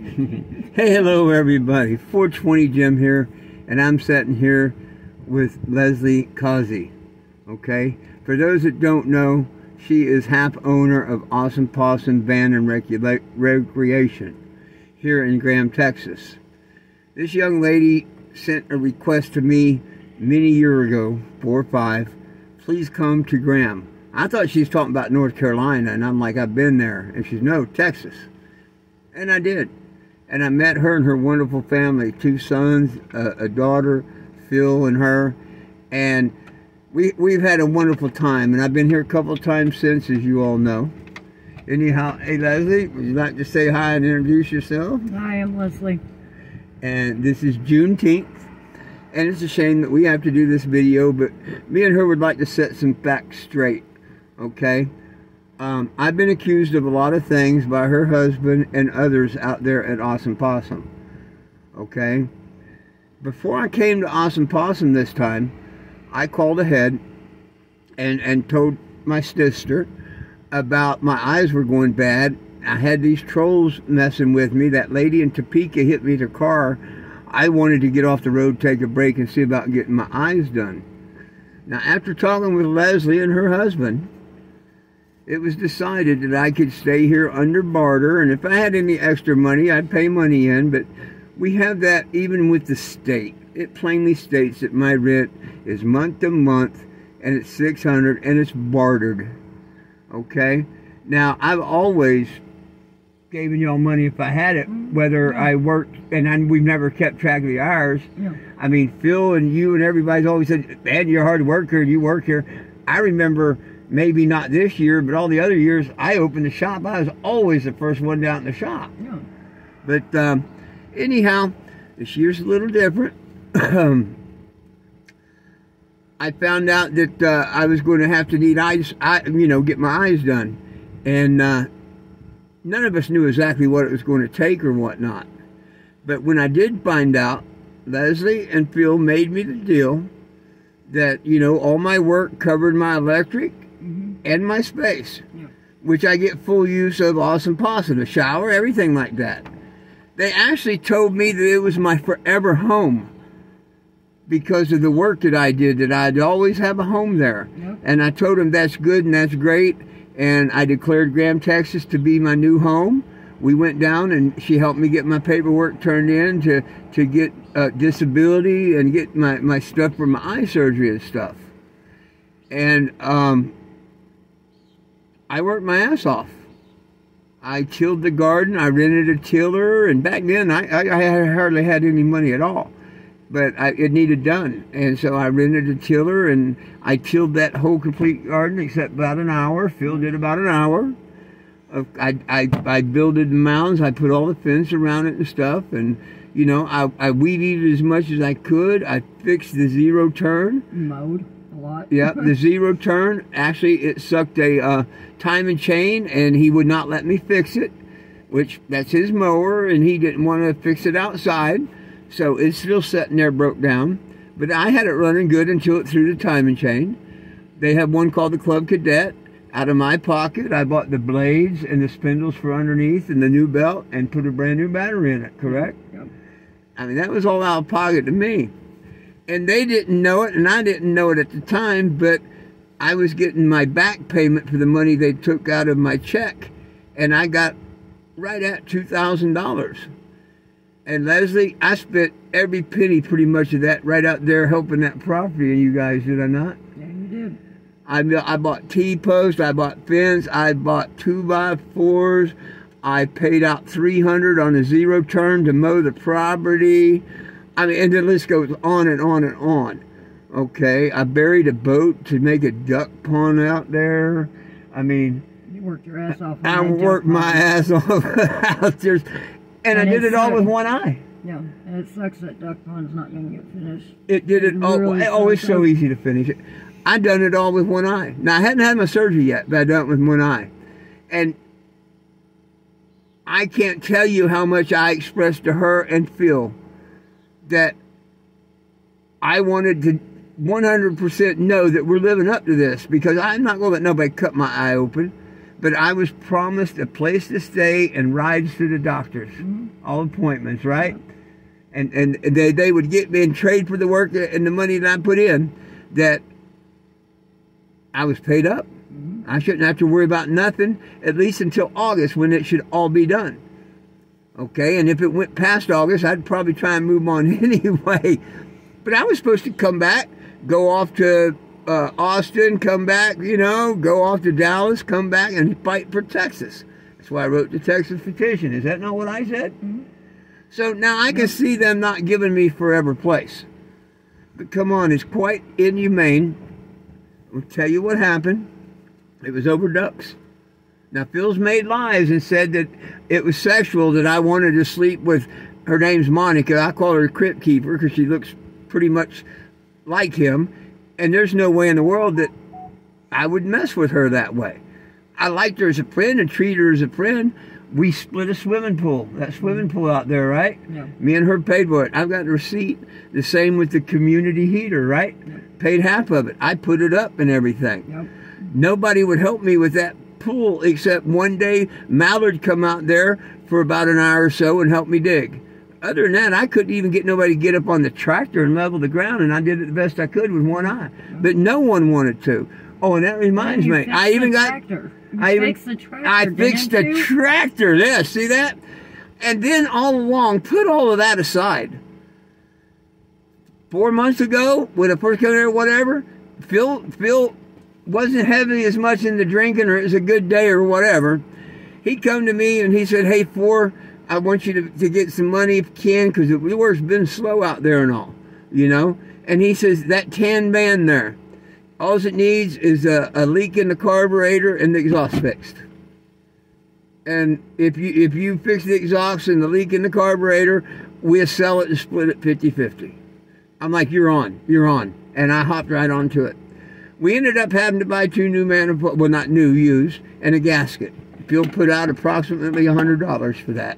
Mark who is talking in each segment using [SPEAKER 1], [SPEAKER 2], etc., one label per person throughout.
[SPEAKER 1] Hey, hello everybody. 420 Jim here, and I'm sitting here with Leslie Causey. Okay? For those that don't know, she is half owner of Awesome Possum Band and Recreation here in Graham, Texas. This young lady sent a request to me many years ago, 4 or 5, please come to Graham. I thought she was talking about North Carolina, and I'm like, I've been there. And she's, no, Texas. And I did. And I met her and her wonderful family, 2 sons, a daughter, Phil and her. And we've had a wonderful time. And I've been here a couple of times since, as you all know. Anyhow, hey Leslie, would you like to say hi and introduce yourself?
[SPEAKER 2] Hi, I'm Leslie.
[SPEAKER 1] And this is Juneteenth. And it's a shame that we have to do this video, but me and her would like to set some facts straight. Okay? I've been accused of a lot of things by her husband and others out there at Awesome Possum. Okay? Before I came to Awesome Possum this time, I called ahead and told my sister about my eyes were going bad. I had these trolls messing with me. That lady in Topeka hit me with her car. I wanted to get off the road, take a break, and see about getting my eyes done. Now, after talking with Leslie and her husband, it was decided that I could stay here under barter, and if I had any extra money, I'd pay money in, but we have that even with the state. It plainly states that my rent is month to month, and it's $600, and it's bartered. Okay? Now, I've always given y'all money if I had it, whether I worked, and we've never kept track of the hours.
[SPEAKER 2] Yeah.
[SPEAKER 1] I mean, Phil and you and everybody's always said, man, you're a hard worker, and you work here. I remember, maybe not this year, but all the other years I opened the shop, I was always the first one down in the shop. Yeah. But anyhow, this year's a little different. I found out that I was going to have to need get my eyes done. And none of us knew exactly what it was going to take or whatnot. But when I did find out, Leslie and Phil made me the deal that, all my work covered my electric and my space, which I get full use of Awesome Possum, the shower, everything like that. They actually told me that it was my forever home because of the work that I did, that I'd always have a home there. Yep. And I told them that's good and that's great, and I declared Graham, Texas to be my new home. We went down and she helped me get my paperwork turned in to get disability and get my stuff for my eye surgery and stuff. And I worked my ass off. I tilled the garden. I rented a tiller, and back then I hardly had any money at all, but it needed done, and so I rented a tiller and I tilled that whole complete garden except about an hour. Phil did about an hour. I builded mounds. I put all the fence around it and stuff, and I weed eated as much as I could. I fixed the zero turn. Mowed a lot. Yeah, the zero turn. Actually, it sucked a time and chain, and he would not let me fix it, which that's his mower, and he didn't want to fix it outside, so it's still sitting there broke down. But I had it running good until it threw the time and chain. They have one called the Club Cadet. Out of my pocket, I bought the blades and the spindles for underneath and the new belt and put a brand new battery in it, correct? Yep. I mean, that was all out of pocket to me. And they didn't know it, and I didn't know it at the time, but I was getting my back payment for the money they took out of my check, and I got right at $2,000. And Leslie, I spent every penny pretty much of that right out there helping that property, and you guys, did I not?
[SPEAKER 2] Yeah, you did.
[SPEAKER 1] I bought T-posts, I bought fence, I bought 2x4s, I paid out $300 on a zero turn to mow the property. I mean, and the list goes on and on and on. Okay, I buried a boat to make a duck pond out there. I mean,
[SPEAKER 2] you worked your ass off.
[SPEAKER 1] I worked my ass off out there, and I did it all with one eye.
[SPEAKER 2] Yeah, and it sucks that duck pond's not going to get finished.
[SPEAKER 1] It did it all. Really always so easy to finish it. I done it all with one eye. Now I hadn't had my surgery yet, but I done it with one eye, and I can't tell you how much I expressed to her and Phil that I wanted to 100% know that we're living up to this, because I'm not going to let nobody cut my eye open. But I was promised a place to stay and rides to the doctors, all appointments, right? And they would get me and trade for the work and the money that I put in, that I was paid up. I shouldn't have to worry about nothing, at least until August, when it should all be done. Okay, and if it went past August, I'd probably try and move on anyway. But I was supposed to come back, go off to Austin, come back, you know, go off to Dallas, come back and fight for Texas. That's why I wrote the Texas petition. Is that not what I said? So now I can see them not giving me forever place. But come on, it's quite inhumane. I'll tell you what happened. It was over ducks. Now, Phil's made lies and said that it was sexual, that I wanted to sleep with, her name's Monica. I call her a crypt keeper because she looks pretty much like him. And there's no way in the world that I would mess with her that way. I liked her as a friend and treated her as a friend. We split a swimming pool. That swimming pool out there, right?
[SPEAKER 2] Yeah.
[SPEAKER 1] Me and her paid for it. I've got the receipt. The same with the community heater, right?
[SPEAKER 2] Yep.
[SPEAKER 1] Paid half of it. I put it up and everything.
[SPEAKER 2] Yep.
[SPEAKER 1] Nobody would help me with that pool except one day Mallard come out there for about an hour or so and help me dig. Other than that, I couldn't even get nobody to get up on the tractor and level the ground, and I did it the best I could with one eye. But no one wanted to. Oh, and that reminds me, I even got... I fixed the tractor. Yeah, see that? And then all along, put all of that aside. 4 months ago, when I first came there or whatever, Phil wasn't heavy as much in the drinking, or it was a good day or whatever. He come to me and he said, hey, I want you to get some money if you can, because the work's been slow out there and all, you know? And he says, that tan van there, all it needs is a leak in the carburetor and the exhaust fixed. And if you fix the exhaust and the leak in the carburetor, we'll sell it and split it 50-50. I'm like, you're on. And I hopped right onto it. We ended up having to buy 2 new manifolds, well, not new, used, and a gasket. Phil put out approximately $100 for that.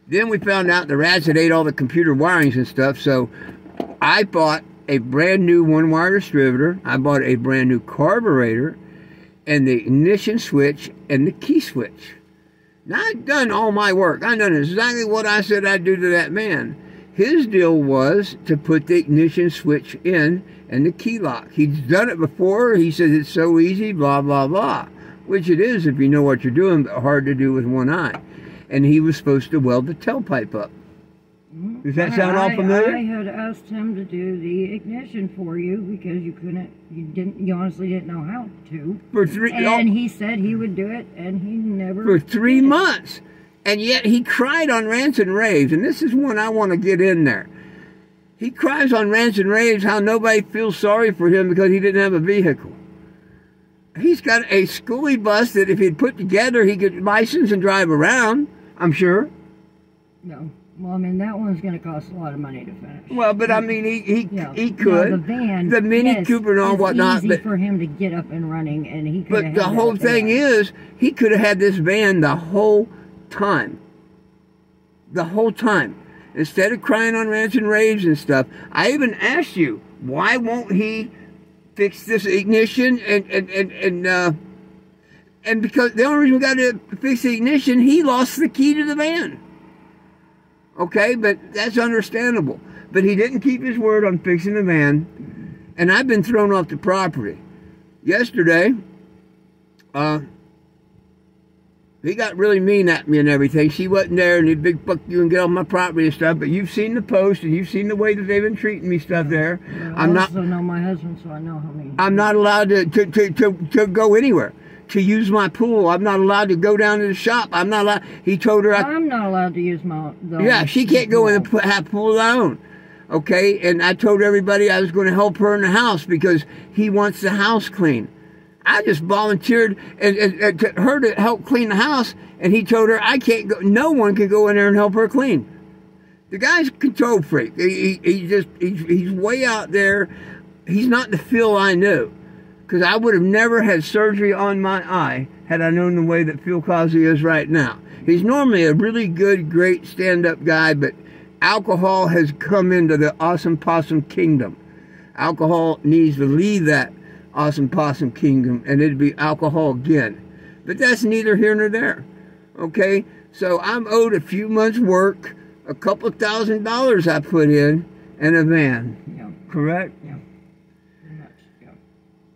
[SPEAKER 1] Then we found out the rats had ate all the computer wirings and stuff, so I bought a brand new one-wire distributor. I bought a brand new carburetor and the ignition switch and the key switch. Now, I've done all my work. I've done exactly what I said I'd do to that man. His deal was to put the ignition switch in and the key lock. He's done it before. He says it's so easy, blah, blah, blah. Which it is if you know what you're doing, but hard to do with one eye. And he was supposed to weld the tailpipe up. Does that sound all familiar?
[SPEAKER 2] I had asked him to do the ignition for you because you honestly didn't know how to. And he said he would do it, and he never
[SPEAKER 1] for 3 months. And yet he cried on Rants and Raves, and this is one I want to get in there. He cries on Rants and Raves how nobody feels sorry for him because he didn't have a vehicle. He's got a schoolie bus that if he'd put together, he could license and drive around, I'm sure.
[SPEAKER 2] No. Well, I mean, that one's going to cost a lot of money to finish.
[SPEAKER 1] Well, but I mean, he could.
[SPEAKER 2] The van,
[SPEAKER 1] the Mini Cooper and all whatnot.
[SPEAKER 2] It's easy for him to get up and running, and he could.
[SPEAKER 1] But the whole thing is, he could have had this van the whole time. The whole time. Instead of crying on Rants and Raves and stuff, I even asked you, why won't he fix this ignition and because the only reason we got to fix the ignition, he lost the key to the van. Okay, but that's understandable. But he didn't keep his word on fixing the van, and I've been thrown off the property. Yesterday, he got really mean at me and everything. She wasn't there, and he'd big fuck you and get off my property and stuff. But you've seen the post, and you've seen the way that they've been treating me stuff there.
[SPEAKER 2] Yeah, I also know my husband, so I know how many.
[SPEAKER 1] I'm not allowed to go anywhere. To use my pool, I'm not allowed to go down to the shop. I'm not allowed. He told her
[SPEAKER 2] I'm not allowed to use
[SPEAKER 1] yeah, she can't go in and have pool of her own. Okay, and I told everybody I was going to help her in the house because he wants the house clean. I just volunteered to her to help clean the house, and he told her I can't go. No one can go in there and help her clean. The guy's a control freak. He's way out there. He's not the Phil I knew. Because I would have never had surgery on my eye had I known the way that Phil Cosby is right now. He's normally a really good, great stand-up guy, but alcohol has come into the awesome possum kingdom. Alcohol needs to leave that Awesome Possum Kingdom, and it'd be alcohol again. But that's neither here nor there. Okay? So I'm owed a few months' work, a couple $1,000 I put in, and a van.
[SPEAKER 2] Yeah.
[SPEAKER 1] Correct?
[SPEAKER 2] Yeah. Pretty much, yeah.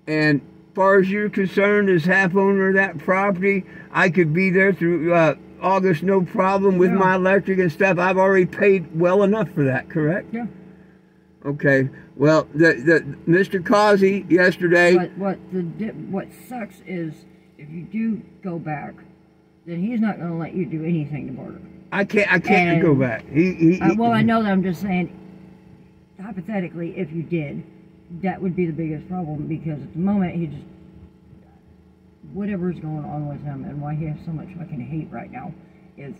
[SPEAKER 1] And as far as you're concerned, as half owner of that property, I could be there through August, no problem, with my electric and stuff. I've already paid well enough for that, correct?
[SPEAKER 2] Yeah.
[SPEAKER 1] Okay. Well, the Mr. Causey yesterday.
[SPEAKER 2] What sucks is if you do go back, then he's not going to let you do anything to border.
[SPEAKER 1] I can't go back.
[SPEAKER 2] Well, I know that. I'm just saying, hypothetically, if you did, that would be the biggest problem, because at the moment he just, whatever's going on with him and why he has so much fucking hate right now is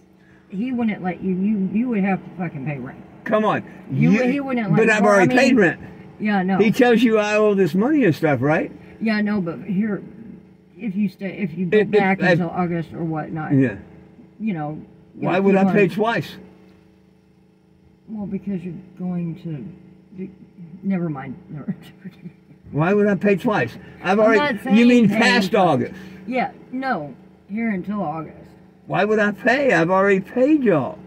[SPEAKER 2] he wouldn't let you. You would have to fucking pay rent.
[SPEAKER 1] Come on.
[SPEAKER 2] He wouldn't let you.
[SPEAKER 1] But I've already paid rent.
[SPEAKER 2] Yeah, no.
[SPEAKER 1] He tells you I owe this money and stuff, right?
[SPEAKER 2] Yeah, no, but here, if you go back until August or whatnot,
[SPEAKER 1] yeah,
[SPEAKER 2] you know.
[SPEAKER 1] Why would I pay twice?
[SPEAKER 2] Well, because you're going to. Never mind.
[SPEAKER 1] Why would I pay twice? I've already. You mean past August?
[SPEAKER 2] Yeah, no, here until August.
[SPEAKER 1] Why would I pay? I've already paid y'all.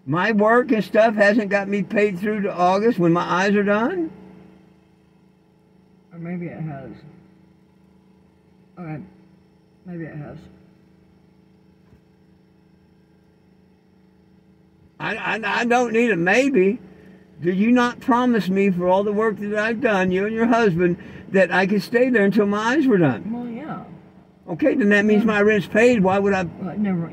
[SPEAKER 1] My work and stuff hasn't got me paid through to August when my eyes are done?
[SPEAKER 2] Or maybe it has. Okay. Maybe it has.
[SPEAKER 1] I don't need a maybe. Did you not promise me for all the work that I've done, you and your husband, that I could stay there until my eyes were done?
[SPEAKER 2] Well, yeah.
[SPEAKER 1] Okay, then that means my rent's paid. Why would I?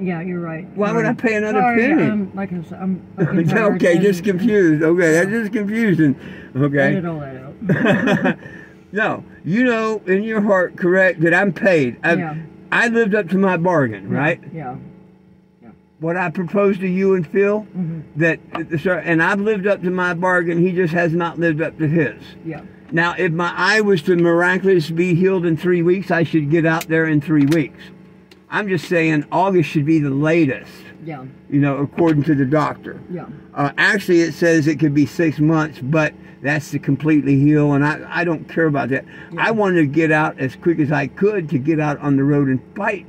[SPEAKER 2] Yeah, you're right.
[SPEAKER 1] Why would I pay another penny?
[SPEAKER 2] Like I said, I'm fucking tired.
[SPEAKER 1] Okay, just confused. Okay, that's just confusion. Okay.
[SPEAKER 2] Edit all that out.
[SPEAKER 1] No, you know in your heart, correct, that I'm paid. I lived up to my bargain, right?
[SPEAKER 2] Yeah.
[SPEAKER 1] What I proposed to you and Phil, and I've lived up to my bargain. He just has not lived up to his.
[SPEAKER 2] Yeah.
[SPEAKER 1] Now, if my eye was to miraculously be healed in 3 weeks, I should get out there in 3 weeks. I'm just saying August should be the latest.
[SPEAKER 2] Yeah.
[SPEAKER 1] You know, according to the doctor.
[SPEAKER 2] Yeah.
[SPEAKER 1] Actually, it says it could be 6 months, but that's to completely heal, and I don't care about that. Yeah. I wanted to get out as quick as I could to get out on the road and fight.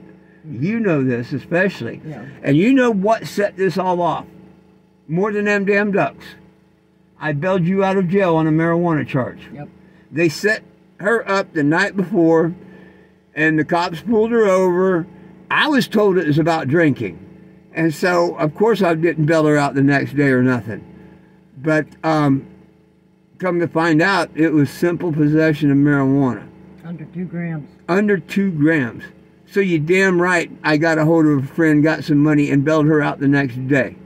[SPEAKER 1] You know this especially.
[SPEAKER 2] Yeah.
[SPEAKER 1] And you know what set this all off? More than them damn ducks. I bailed you out of jail on a marijuana charge.
[SPEAKER 2] Yep.
[SPEAKER 1] They set her up the night before, and the cops pulled her over. I was told it was about drinking. And so, of course, I didn't bail her out the next day or nothing. But come to find out, it was simple possession of marijuana.
[SPEAKER 2] Under 2 grams.
[SPEAKER 1] Under 2 grams. So you damn right I got a hold of a friend, got some money, and bailed her out the next day.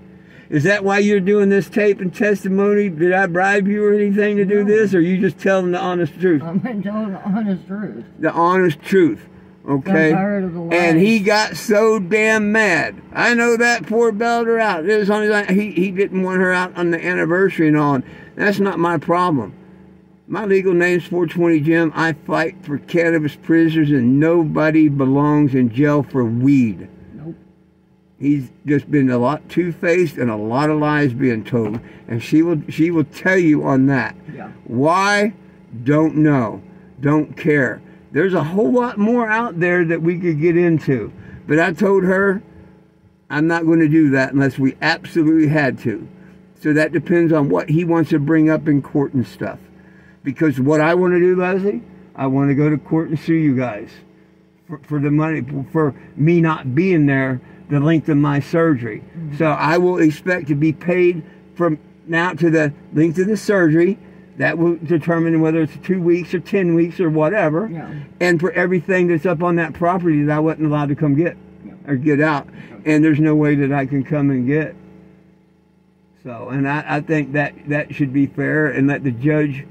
[SPEAKER 1] Is that why you're doing this tape and testimony? Did I bribe you or anything to do this? Or are you just telling the honest truth?
[SPEAKER 2] I'm telling the honest truth.
[SPEAKER 1] The honest truth. Okay?
[SPEAKER 2] I'm tired of the lies.
[SPEAKER 1] And he got so damn mad. I know that poor bailed her out. It was on his, he didn't want her out on the anniversary and all. That's not my problem. My legal name's 420 Jim. I fight for cannabis prisoners, and nobody belongs in jail for weed.
[SPEAKER 2] Nope.
[SPEAKER 1] He's just been a lot two-faced and a lot of lies being told, and she will tell you on that.
[SPEAKER 2] Yeah.
[SPEAKER 1] Why? Don't know. Don't care. There's a whole lot more out there that we could get into, but I told her I'm not going to do that unless we absolutely had to. So that depends on what he wants to bring up in court and stuff. Because what I want to do, Leslie, I want to go to court and sue you guys for the money, for me not being there the length of my surgery. Mm-hmm. So I will expect to be paid from now to the length of the surgery. That will determine whether it's 2 weeks or 10 weeks or whatever.
[SPEAKER 2] Yeah.
[SPEAKER 1] And for everything that's up on that property that I wasn't allowed to come get or get out. And there's no way that I can come and get. So, and I think that should be fair, and let the judge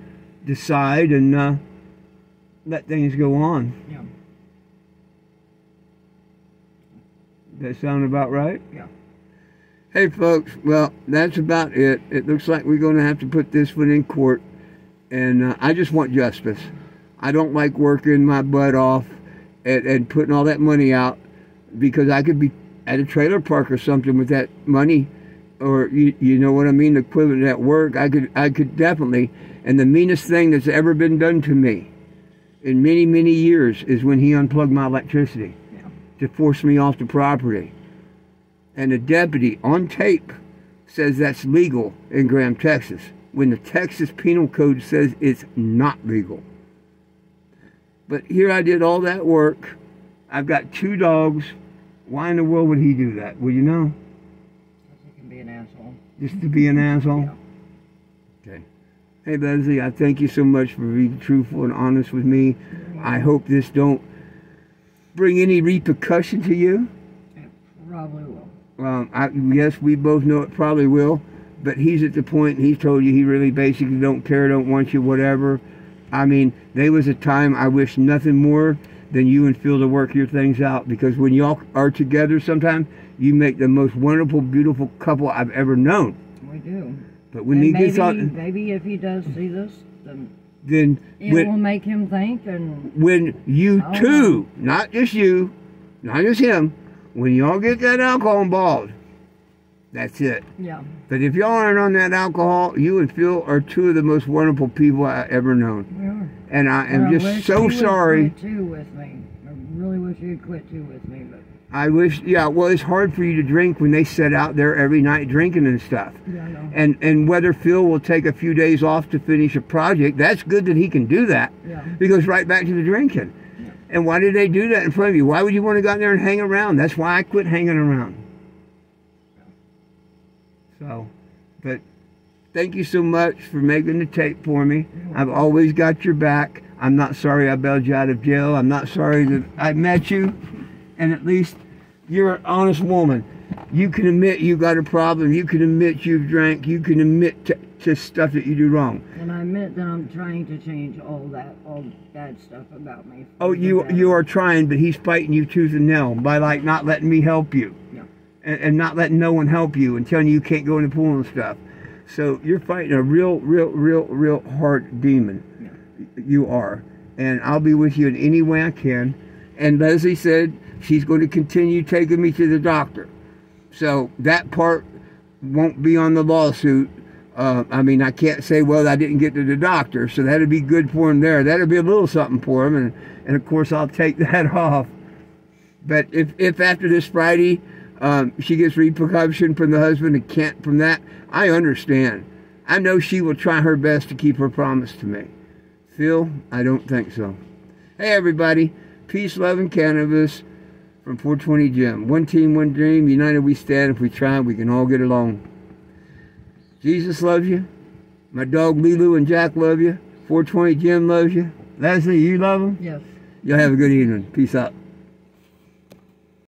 [SPEAKER 1] decide and let things go on.
[SPEAKER 2] Yeah.
[SPEAKER 1] That sound about right?
[SPEAKER 2] Yeah.
[SPEAKER 1] Hey folks, well, that's about it. It looks like we're going to have to put this one in court, and I just want justice. I don't like working my butt off and putting all that money out, because I could be at a trailer park or something with that money or you know what I mean, the equivalent at work, I could definitely. And the meanest thing that's ever been done to me in many, many years is when he unplugged my electricity to force me off the property. And the deputy on tape says that's legal in Graham, Texas, when the Texas Penal Code says it's not legal. But here I did all that work. I've got 2 dogs. Why in the world would he do that? Well, you know?
[SPEAKER 2] Because he can be an asshole.
[SPEAKER 1] Just to be an asshole?
[SPEAKER 2] Yeah.
[SPEAKER 1] Okay. Hey, Leslie, I thank you so much for being truthful and honest with me. I hope this don't bring any repercussion to you.
[SPEAKER 2] It probably will.
[SPEAKER 1] Yes, we both know it probably will. But he's at the point, he's told you he really basically don't care, don't want you, whatever. I mean, there was a time I wish nothing more than you and Phil to work your things out. Because when y'all are together sometimes, you make the most wonderful, beautiful couple I've ever known.
[SPEAKER 2] We do.
[SPEAKER 1] But when he gets out...
[SPEAKER 2] Maybe if he does see this, then it will make him think. And
[SPEAKER 1] when you two, not just you, not just him, when y'all get that alcohol involved, that's it.
[SPEAKER 2] Yeah.
[SPEAKER 1] But if y'all aren't on that alcohol, you and Phil are 2 of the most wonderful people I ever known.
[SPEAKER 2] We are.
[SPEAKER 1] And I am just so sorry.
[SPEAKER 2] Quit too with me. I really wish you'd quit too with me, but
[SPEAKER 1] I wish. Yeah. Well, it's hard for you to drink when they sit out there every night drinking and stuff.
[SPEAKER 2] Yeah, I know.
[SPEAKER 1] And whether Phil will take a few days off to finish a project, that's good that he can do that.
[SPEAKER 2] Yeah.
[SPEAKER 1] He goes right back to the drinking. Yeah. And why did they do that in front of you? Why would you want to go out there and hang around? That's why I quit hanging around. So, but thank you so much for making the tape for me. I've always got your back. I'm not sorry I bailed you out of jail. I'm not sorry that I met you. And at least you're an honest woman. You can admit you got a problem. You can admit you've drank. You can admit to stuff that you do wrong.
[SPEAKER 2] And I admit that I'm trying to change all bad stuff about me.
[SPEAKER 1] Oh, you are trying, but he's fighting you tooth and nail by like not letting me help you.
[SPEAKER 2] Yeah.
[SPEAKER 1] And not letting no one help you and telling you can't go in the pool and stuff. So you're fighting a real hard demon. Yeah. You are. And I'll be with you in any way I can. And Leslie said she's going to continue taking me to the doctor. So that part won't be on the lawsuit. I mean, I can't say, well, I didn't get to the doctor. So that'd be good for him there. That'd be a little something for him. And of course, I'll take that off. But if after this Friday... she gets repercussion from the husband and can't from that, I understand. I know she will try her best to keep her promise to me. Phil, I don't think so. Hey, everybody. Peace, love, and cannabis from 420 Jim. One team, one dream. United we stand. If we try, we can all get along. Jesus loves you. My dog Lilu and Jack love you. 420 Jim loves you. Leslie, you love him?
[SPEAKER 2] Yes.
[SPEAKER 1] Y'all have a good evening. Peace out.